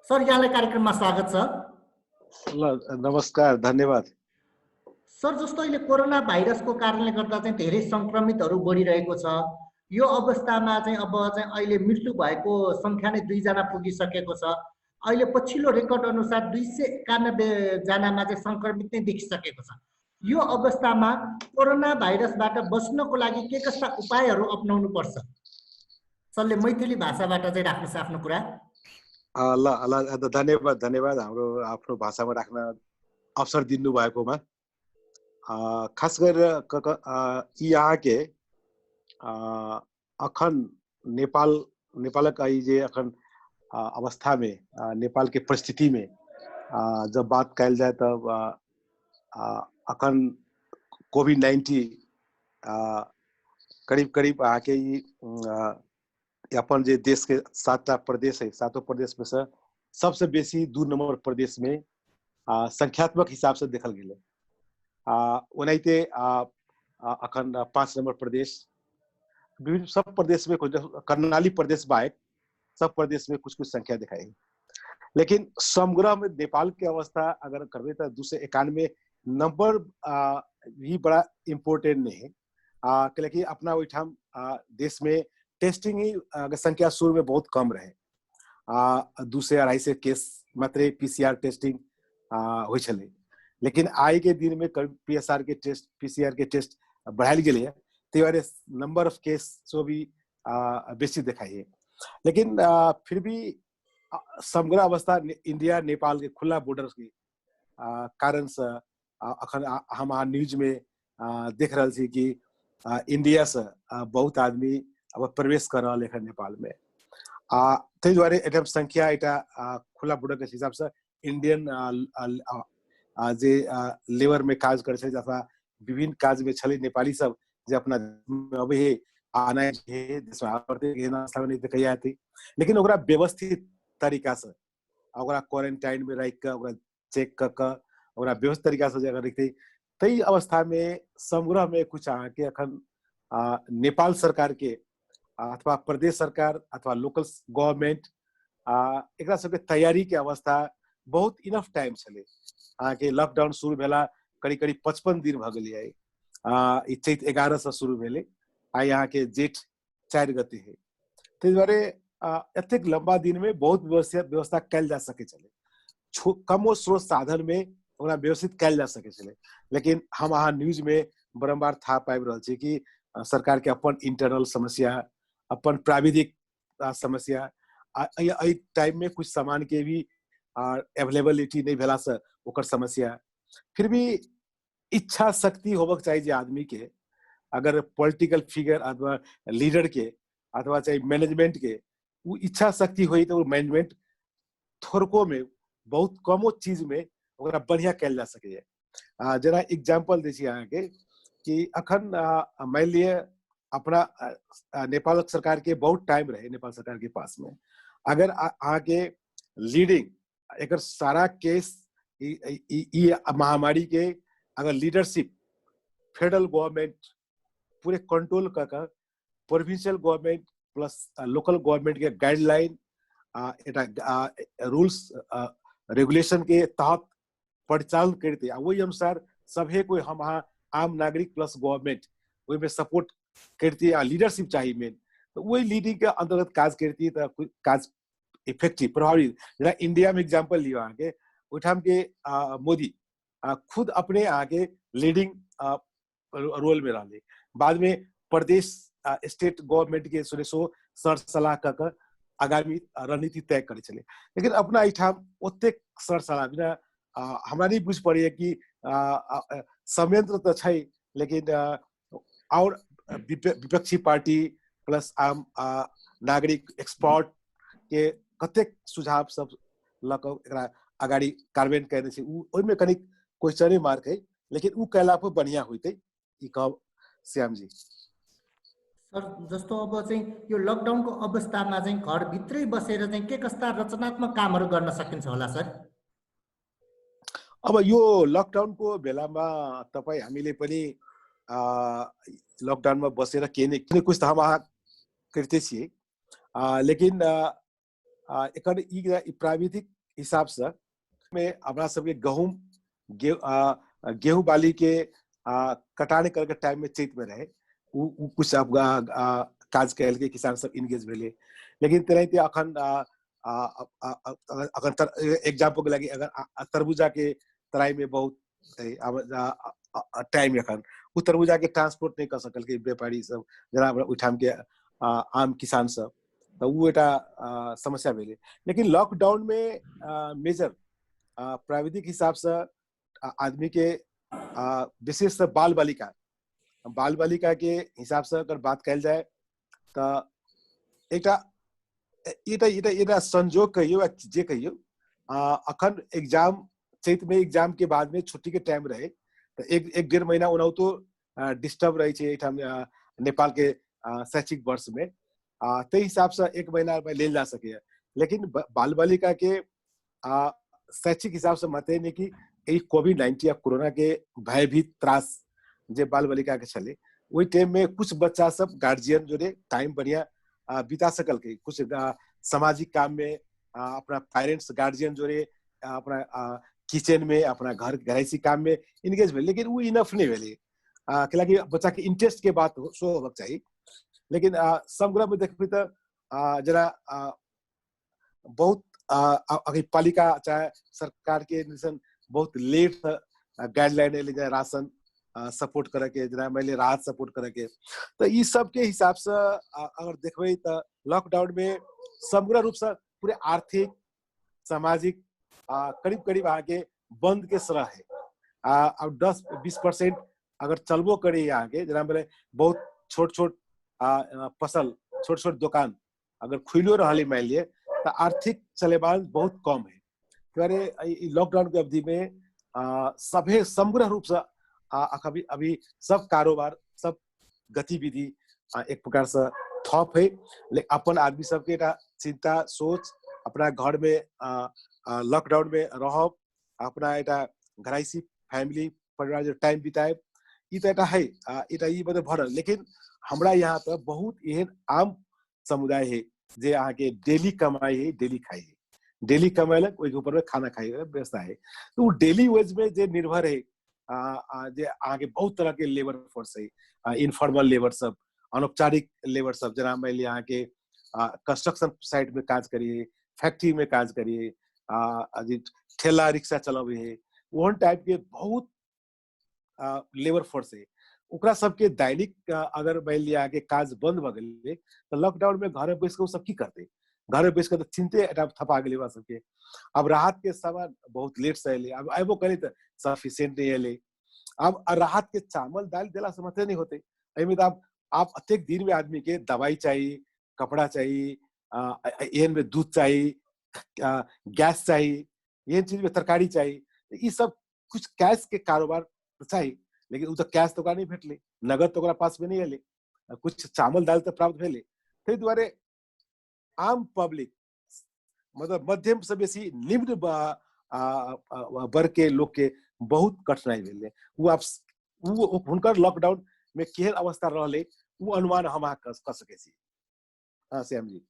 Sir यहाँलाई कार्यक्रममा स्वागत छ। ल नमस्कार, धन्यवाद। सर जस्तो अहिले कोरोना भाइरसको कारणले गर्दा चाहिँ धेरै संक्रमितहरू बढिरहेको छ। यो अवस्थामा चाहिँ अब चाहिँ अहिले मृत्यु भएको संख्या नै 2 जना पुगिसकेको छ। अहिले पछिल्लो रेकर्ड अनुसार 291 जनामा चाहिँ संक्रमित नै देखिसकेको छ। यो अवस्थामा कोरोना भाइरसबाट बच्नको लागि के कस्ता उपायहरू अपनाउनु पर्छ? सरले मैथिली भाषाबाट चाहिँ राख्नुस् आफ्नो कुरा। ल धन्यवाद हाम्रो आफ्नो भाषामा राख्न अवसर दिनु भएकोमा। खास गरेर यहाँ के अखन नेपाल का ये अखन अवस्था में नेपाल के परिस्थिति में जब बात कल जाए तब अखन कोविड-19 करीब आके अपन जे देश के 7टा प्रदेश है, 7 प्रदेश में से सबसे बेसी 2 नंबर प्रदेश में संख्यात्मक हिसाब से देखल गए। उन्हें अखन 5 नंबर प्रदेश, विभिन्न सब प्रदेश में कुछ कर्णाली प्रदेश बाहेक सब प्रदेश में कुछ संख्या दिखाई। लेकिन समग्र में नेपाल की अवस्था अगर करवे तो 291 नंबर भी बड़ा इम्पोर्टेंट नहीं है, क्योंकि अपना वहीठाम देश में टेस्टिंग ही संख्या शुरू में बहुत कम रहे। 200-250 केस मात्र पीसीआर टेस्टिंग हुई छले। लेकिन आई के दिन में पीएसआर के टेस्ट, पीसीआर के टेस्ट बढ़ाई गए है, तो नंबर ऑफ केस सो भी बेसी दिखाई है। लेकिन फिर भी समग्र अवस्था इंडिया नेपाल के खुला बॉर्डर के कारण से अखन हम न्यूज में देख रहे थे कि इंडिया से बहुत आदमी अब प्रवेश कर रहा है नेपाल में। ते द्वारे एकदम संख्या एटा खुला बॉर्डर के हिसाब से इंडियन जे लेबर में काज करे छे अथवा विभिन्न काज में छले नेपाली सब जे अपना अब हे आना है देश में आते गेना नहीं तो कहिया थी। लेकिन ओकरा व्यवस्थित तरीका से ओकरा क्वारंटाइन में रख के ओकरा चेक क ओकरा व्यवस्थित तरीका से अगर रखते तई अवस्था में समग्र में कुछ आके अखन नेपाल सरकार के अथवा प्रदेश सरकार अथवा लोकल गवर्नमेंट एकरा सबके तैयारी के अवस्था बहुत इनफ टाइम छले। के लॉकडाउन शुरू भेला करीब 55 दिन भ गेलै। ई चैत 11 से शुरू भेले आ यहाँ के जेठ 4 गते है। ते द्वारे एतेक लंबा दिन में बहुत व्यवस्था कल जा सके चले, कमो स्रोत साधन में ओकरा व्यवस्थित कल जा सके चले। लेकिन हम अहाँ न्यूज में बारंबार था पाबि रहल छी कि सरकार के अपन इंटरनल समस्या, अपन प्राविधिक समस्या, टाइम में कुछ सामान के भी अवेलेबिलिटी नहीं भेला से ओकर समस्या। फिर भी इच्छा शक्ति होबक चाहिए जे आदमी के, अगर पॉलिटिकल फिगर अथवा लीडर के अथवा चाहे मैनेजमेंट के वो इच्छा शक्ति हुई तो मैनेजमेंट थोड़को में बहुत कमो चीज में ओकरा बढ़िया कल जा सके। जरा एग्जांपल दी यहाँ के कि अखन मान लिए अपना नेपाल सरकार के बहुत टाइम रहे नेपाल सरकार के पास में, अगर आके लीडिंग एक सारा केस महामारी के अगर लीडरशिप फेडरल गवर्नमेंट पूरे कंट्रोल कर provincial government plus local government के गाइडलाइन रूल्स रेगुलेशन के तहत परिचालन करते वही अनुसार सभी कोई हम आम नागरिक प्लस गवर्नमेंट वही में सपोर्ट करती लीडरशिप चाहिए मेन, तो वही लीडिंग के अंतर्गत काज करती तो काज इफेक्टिव प्रभावी। जरा इंडिया में एग्जांपल लियो आगे उठाम के मोदी खुद अपने आगे लीडिंग रोल में रहे, बाद में प्रदेश स्टेट गवर्नमेंट के सो सर सलाह कर आगामी रणनीति तय करे चले। लेकिन अपना इठाम ओते सर सलाह बिना हमरा नहीं बुझ पड़े कि संयंत्र तो छै, लेकिन और विपक्षी पार्टी प्लस आम नागरिक एक्सपर्ट के कतेक सुझाव सब लक अगाडि कार्यान्वयन करने से में कनी क्वेश्चन मार्क है। लेकिन उ कैला पर बढ़िया होते श्याम जी। सर जस्तो अब चाहिँ यो लकडाउन को अवस्थामा चाहिँ घर भित्रै बसेर चाहिँ के कस्ता रचनात्मक कामहरू गर्न सकिन्छ होला सर? अब यो लकडाउन को बेलामा तपाई हामीले पनि लकडाउन में बसेर के नहीं कुछ हम करते छे। लेकिन एकर प्राविधिक हिसाब से में अपना सबके गेहूं बाली के कटाने करके टाइम में चैत में रहे उ कुछ अब काज कैल के किसान सब इंगेज भेले। लेकिन तेनाहिते अखन अखन एग्जाम्पल के लगी अगर तरबूजा के तराई में बहुत टाइम अखन उ तरबूजा के ट्रांसपोर्ट नहीं कर सकल के व्यापारी सब जना उठाम के आम किसान सब, तो वो एटा समस्या भेले। लेकिन लॉकडाउन में मेजर प्राविधिक हिसाब से आदमी के विशेष बाल बालिका के हिसाब से अगर बात कल जाए तो एक संजोग कहियो जे कहियो अखन एग्जाम चैत में एग्जाम के बाद में छुट्टी के टाइम रहे तो एक डेढ़ महीना उना तो डिस्टर्ब रहे छे नेपाल के शैक्षिक वर्ष में ते हिसाब से एक महीना में ले जा सके। लेकिन बाल बालिका के शैक्षिक हिसाब से मत नहीं कि कोविड-19 या कोरोना के भयभीत त्रास जे बाल बालिका के चले वही टाइम में कुछ बच्चा सब गार्जियन जो टाइम बढ़िया बिता सकल के कुछ सामाजिक काम में अपना पेरेंट्स गार्जियन जो अपना किचन में अपना घर घरेसी काम में इंगेज भेल। लेकिन वो इनफ नहीं भेले कि बच्चा के इंटरेस्ट के बात सो होना चाहिए। लेकिन समग्र में देखबे तो जरा बहुत अभी पालिका चाहे सरकार के बहुत लेट गाइडलाइन ले जाए राशन सपोर्ट करे के जना मैले राहत सपोर्ट करे के, तो ये सब के हिसाब से अगर देखबे तो लॉकडाउन में समग्र रूप से पूरे आर्थिक सामाजिक करीब करीब आगे बंद के सरह है। अब 10-20% अगर चलबो करे यहाँ के जना मेरे बहुत छोट छोट फसल छोट छोट दुकान अगर खुलो रही मान लिए तो आर्थिक चलेबान बहुत कम है। तो लॉकडाउन के अवधि में सभे समग्र रूप से अभी सब कारोबार सब गतिविधि एक प्रकार से थप है। लेकिन अपन आदमी सबके चिंता सोच अपना घर में लॉकडाउन में रह अपना एटा घराइसी फैमिली परिवार जो टाइम बिताए इटा है इटा मतलब भरल। लेकिन हमरा यहाँ तो बहुत एहन आम समुदाय है जे अहाँ के डेली कमाई है डेली खाई है डेली कमेलक ओहि ऊपर में खाना खाई व्यवस्था है। तो वो डेली वेज में जे निर्भर है जे आगे बहुत तरह के लेबर फोर्स है इनफॉर्मल लेबर सब अनौपचारिक लेबर सब जना मान ली यहाँ के कंस्ट्रक्शन साइट में काज करिए फैक्ट्री में काज करिए ठेला रिक्शा चलावे है ओहन टाइप के बहुत लेबर फोर्स है ओकरा सबके दैनिक अगर मान लिया के काज बंद भ गए तो लॉकडाउन में घर में बैस के सब की करते घर में बैस के तो चिंते थपा गए सबके। अब राहत के सामान बहुत लेट से अले अब अबो करे तो सफिशिएंट नहीं अले। अब राहत के चावल दाल दिला से मतलब नहीं होते में तो आप अत्येक दिन में आदमी के दवाई चाहिए कपड़ा चाहिए एहन में दूध चाहिए गैस चाहिए ये चीज में तरकारी चाहिए ये सब कुछ कैश के कारोबार चाहिए। लेकिन उ तो कैश तो नहीं भेटले नगद तो पास में नहीं अले कुछ चावल दाल तो प्राप्त भेले ते द्वारे आम पब्लिक मतलब मध्यम से बेसी निम्न वर्ग के लोग के बहुत कठिनाई भेले। वो हुनकर लॉकडाउन में केहन अवस्था रहले वो अनुमान हम कर सके छी। हाँ श्याम जी।